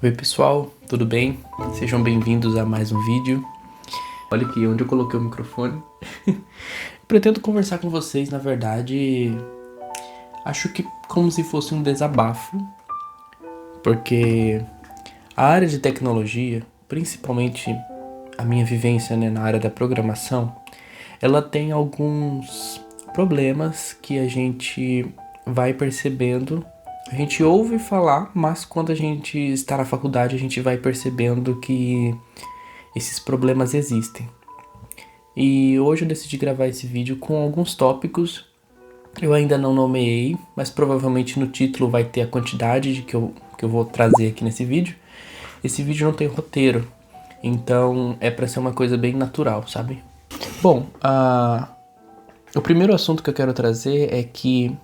Oi pessoal, tudo bem? Sejam bem-vindos a mais um vídeo. Olha aqui onde eu coloquei o microfone. Pretendo conversar com vocês, na verdade, acho que como se fosse um desabafo, porque a área de tecnologia, principalmente a minha vivência, na área da programação, ela tem alguns problemas que a gente vai percebendo. A gente ouve falar, mas quando a gente está na faculdade, a gente vai percebendo que esses problemas existem. E hoje eu decidi gravar esse vídeo com alguns tópicos. Eu ainda não nomeei, mas provavelmente no título vai ter a quantidade de que eu vou trazer aqui nesse vídeo. Esse vídeo não tem roteiro, então é para ser uma coisa bem natural, sabe? Bom, o primeiro assunto que eu quero trazer é que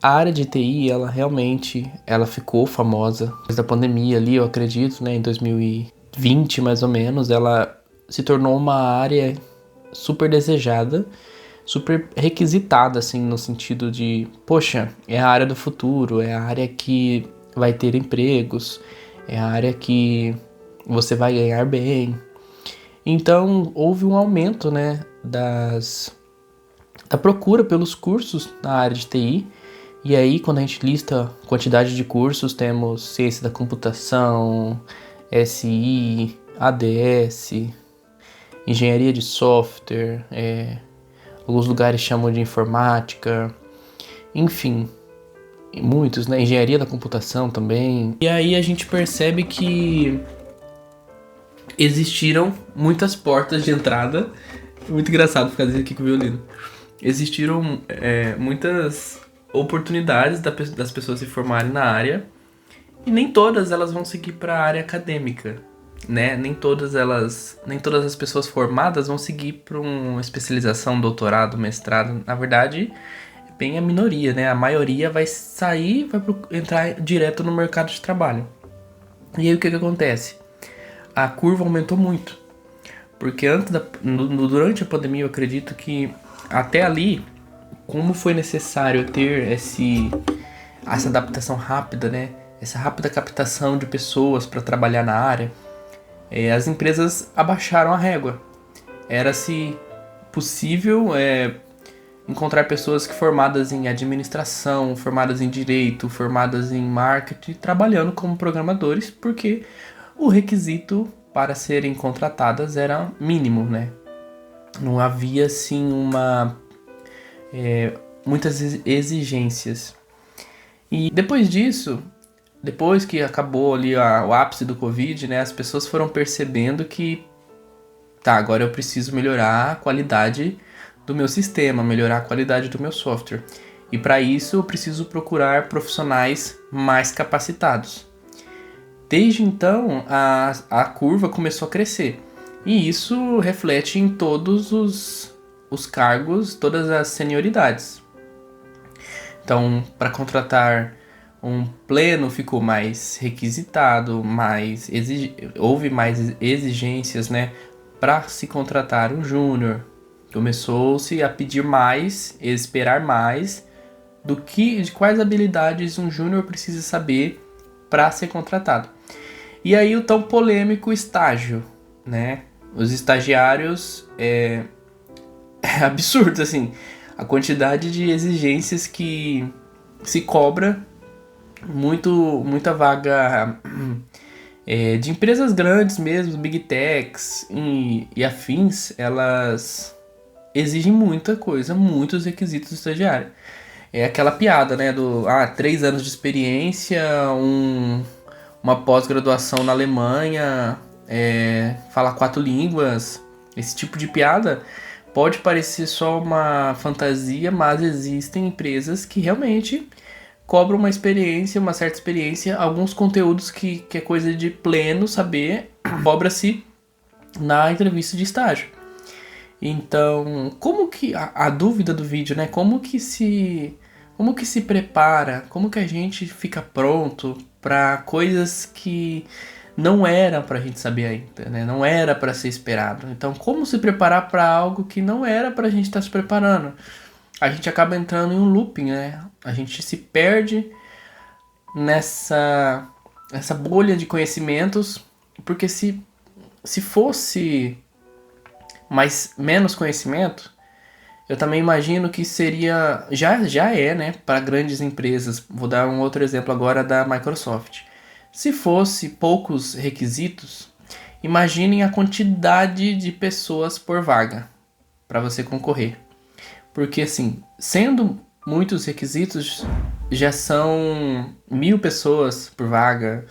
a área de TI, ela realmente ficou famosa depois da pandemia ali, eu acredito, né, em 2020 mais ou menos, ela se tornou uma área super desejada, super requisitada, assim, no sentido de, poxa, é a área do futuro, é a área que vai ter empregos, é a área que você vai ganhar bem. Então, houve um aumento, né, da procura pelos cursos na área de TI. E aí, quando a gente lista a quantidade de cursos, temos ciência da computação, SI, ADS, engenharia de software, alguns lugares chamam de informática, enfim, muitos, né? Engenharia da computação também. E aí a gente percebe que existiram muitas portas de entrada. Muito engraçado ficar aqui com o violino. Existiram muitas oportunidades das pessoas se formarem na área, e nem todas elas vão seguir para a área acadêmica, né? Nem todas as pessoas formadas vão seguir para uma especialização, doutorado, mestrado. Na verdade, é bem a minoria, né? A maioria vai sair, entrar direto no mercado de trabalho. E aí o que acontece? A curva aumentou muito, porque durante a pandemia eu acredito que até ali, como foi necessário ter essa adaptação rápida, né? Essa rápida captação de pessoas para trabalhar na área, as empresas abaixaram a régua. Era-se possível encontrar pessoas formadas em administração, formadas em direito, formadas em marketing, trabalhando como programadores, porque o requisito para serem contratadas era mínimo, né? Não havia, assim, muitas exigências. E depois disso, depois que acabou ali o ápice do Covid, né, as pessoas foram percebendo que agora eu preciso melhorar a qualidade do meu sistema, melhorar a qualidade do meu software. E para isso eu preciso procurar profissionais mais capacitados. Desde então, a curva começou a crescer. E isso reflete em todos os cargos, todas as senioridades. Então, para contratar um pleno ficou mais requisitado, houve mais exigências, né? Para se contratar um júnior, começou-se a pedir mais, esperar mais de quais habilidades um júnior precisa saber para ser contratado. E aí o tão polêmico estágio, né? Os estagiários é absurdo, assim, a quantidade de exigências que se cobra, muita vaga de empresas grandes mesmo, Big Techs e afins, elas exigem muita coisa, muitos requisitos do estagiário. É aquela piada, né, 3 anos de experiência, uma pós-graduação na Alemanha, falar 4 línguas. Esse tipo de piada pode parecer só uma fantasia, mas existem empresas que realmente cobram uma certa experiência, alguns conteúdos que é coisa de pleno saber, cobra-se na entrevista de estágio. Então, como que a dúvida do vídeo, né? Como que se prepara, como que a gente fica pronto para coisas que não era pra gente saber ainda, né? Não era pra ser esperado. Então, como se preparar para algo que não era pra gente estar se preparando? A gente acaba entrando em um looping, né? A gente se perde essa bolha de conhecimentos, porque se fosse menos conhecimento, eu também imagino que seria, já é, né, para grandes empresas. Vou dar um outro exemplo agora da Microsoft. Se fosse poucos requisitos, imaginem a quantidade de pessoas por vaga para você concorrer. Porque assim, sendo muitos requisitos, já são 1.000 pessoas por vaga,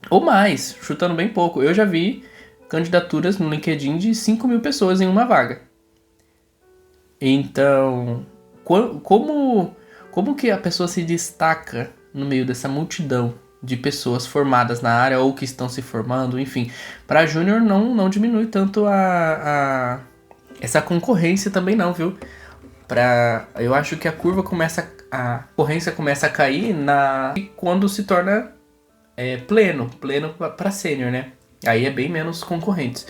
ou mais, chutando bem pouco. Eu já vi candidaturas no LinkedIn de 5.000 pessoas em uma vaga. Então, como que a pessoa se destaca no meio dessa multidão de pessoas formadas na área ou que estão se formando, enfim. Para júnior não diminui tanto essa concorrência também não, viu? Eu acho que a concorrência começa a cair quando se torna pleno para sênior, né? Aí é bem menos concorrentes.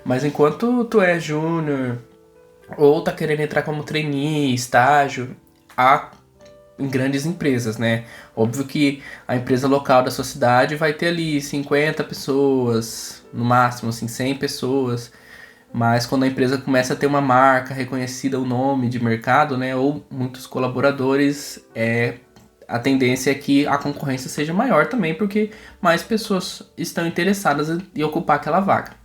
Mas enquanto tu é júnior ou tá querendo entrar como trainee, estágio, em grandes empresas, né? Óbvio que a empresa local da sua cidade vai ter ali 50 pessoas, no máximo, assim, 100 pessoas. Mas quando a empresa começa a ter uma marca reconhecida, o nome de mercado, né? Ou muitos colaboradores, a tendência é que a concorrência seja maior também, porque mais pessoas estão interessadas em ocupar aquela vaga.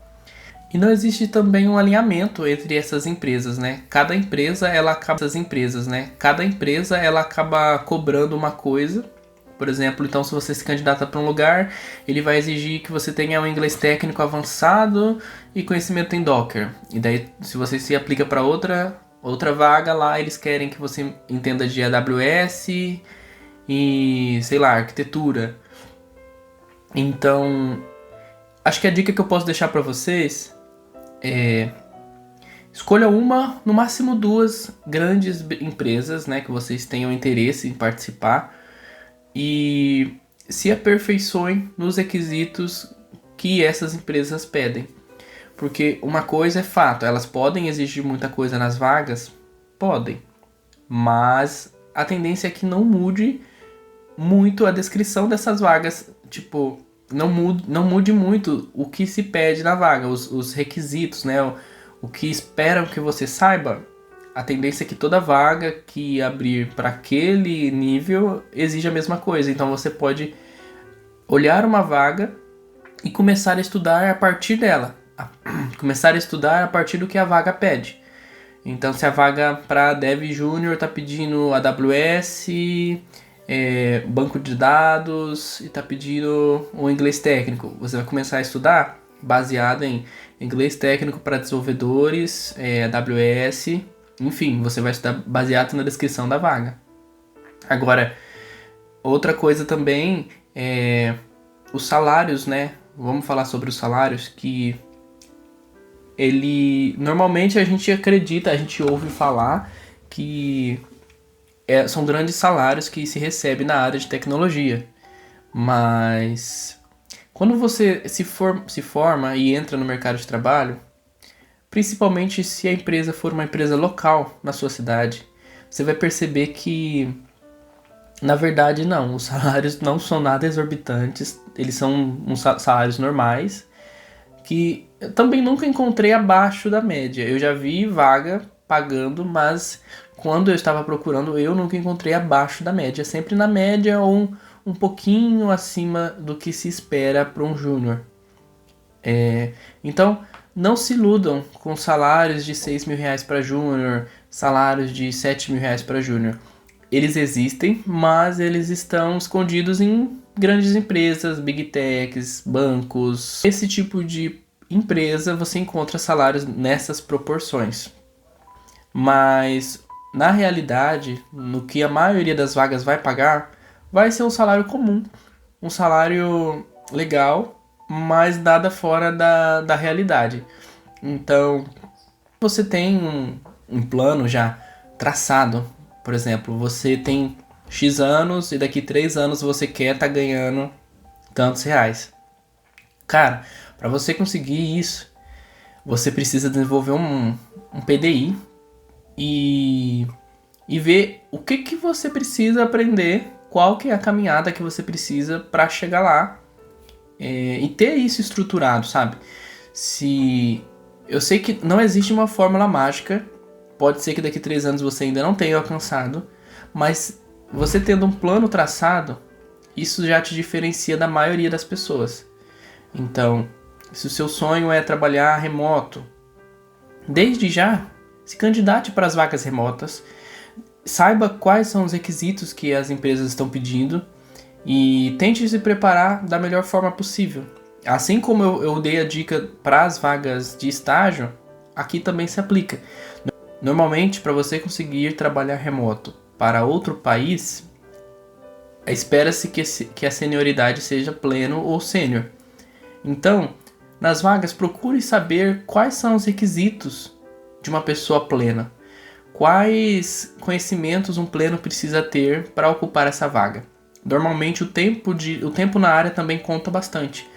E não existe também um alinhamento entre essas empresas, né? Cada empresa ela acaba cobrando uma coisa. Por exemplo, então se você se candidata para um lugar, ele vai exigir que você tenha um inglês técnico avançado e conhecimento em Docker. E daí, se você se aplica para outra vaga lá, eles querem que você entenda de AWS e, sei lá, arquitetura. Então, acho que a dica que eu posso deixar para vocês escolha uma, no máximo duas grandes empresas, né, que vocês tenham interesse em participar e se aperfeiçoem nos requisitos que essas empresas pedem. Porque uma coisa é fato, elas podem exigir muita coisa nas vagas? Podem. Mas a tendência é que não mude muito a descrição dessas vagas, tipo, não mude muito o que se pede na vaga, os requisitos, né? O que esperam que você saiba. A tendência é que toda vaga que abrir para aquele nível exige a mesma coisa. Então você pode olhar uma vaga e começar a estudar a partir dela. Começar a estudar a partir do que a vaga pede. Então se a vaga para Dev Júnior está pedindo AWS, banco de dados e está pedindo um inglês técnico, você vai começar a estudar baseado em inglês técnico para desenvolvedores, AWS, enfim, você vai estudar baseado na descrição da vaga. Agora, outra coisa também é os salários, né? Vamos falar sobre os salários, que normalmente a gente ouve falar que são grandes salários que se recebe na área de tecnologia. Mas quando você se forma e entra no mercado de trabalho, principalmente se a empresa for uma empresa local na sua cidade, você vai perceber que, na verdade, não, os salários não são nada exorbitantes, eles são uns salários normais, que eu também nunca encontrei abaixo da média. Eu já vi vaga pagando, mas quando eu estava procurando, eu nunca encontrei abaixo da média, sempre na média ou um pouquinho acima do que se espera para um júnior. Então, não se iludam com salários de 6 mil reais para júnior, salários de 7 mil reais para júnior. Eles existem, mas eles estão escondidos em grandes empresas, big techs, bancos. Esse tipo de empresa você encontra salários nessas proporções. Mas, na realidade, no que a maioria das vagas vai pagar, vai ser um salário comum, um salário legal, mas nada fora da realidade. Então, você tem um plano já traçado. Por exemplo, você tem X anos e daqui 3 anos você quer estar ganhando tantos reais. Cara, para você conseguir isso, você precisa desenvolver um PDI e ver o que você precisa aprender qual que é a caminhada que você precisa para chegar lá e ter isso estruturado, sabe? Eu sei que não existe uma fórmula mágica, pode ser que daqui a 3 anos você ainda não tenha alcançado, mas você tendo um plano traçado, isso já te diferencia da maioria das pessoas. Então, se o seu sonho é trabalhar remoto, desde já, se candidate para as vagas remotas, saiba quais são os requisitos que as empresas estão pedindo e tente se preparar da melhor forma possível. Assim como eu dei a dica para as vagas de estágio, aqui também se aplica. Normalmente, para você conseguir trabalhar remoto para outro país, espera-se que a senioridade seja pleno ou sênior. Então, nas vagas, procure saber quais são os requisitos de uma pessoa plena. Quais conhecimentos um pleno precisa ter para ocupar essa vaga. Normalmente, o tempo na área também conta bastante.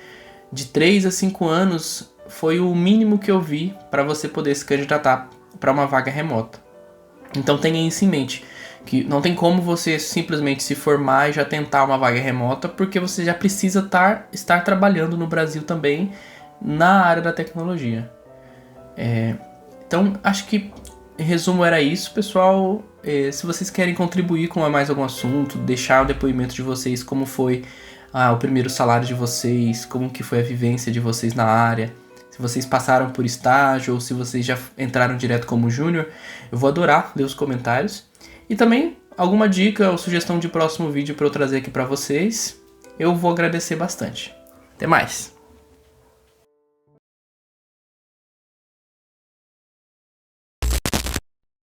De 3 a 5 anos foi o mínimo que eu vi para você poder se candidatar para uma vaga remota. Então tenha isso em mente, que não tem como você simplesmente se formar e já tentar uma vaga remota, porque você já precisa estar trabalhando no Brasil também na área da tecnologia. Então acho que em resumo era isso, pessoal. Se vocês querem contribuir com mais algum assunto, deixar o depoimento de vocês, como foi o primeiro salário de vocês, como que foi a vivência de vocês na área, se vocês passaram por estágio ou se vocês já entraram direto como júnior, eu vou adorar ler os comentários. E também alguma dica ou sugestão de próximo vídeo para eu trazer aqui para vocês, eu vou agradecer bastante. Até mais!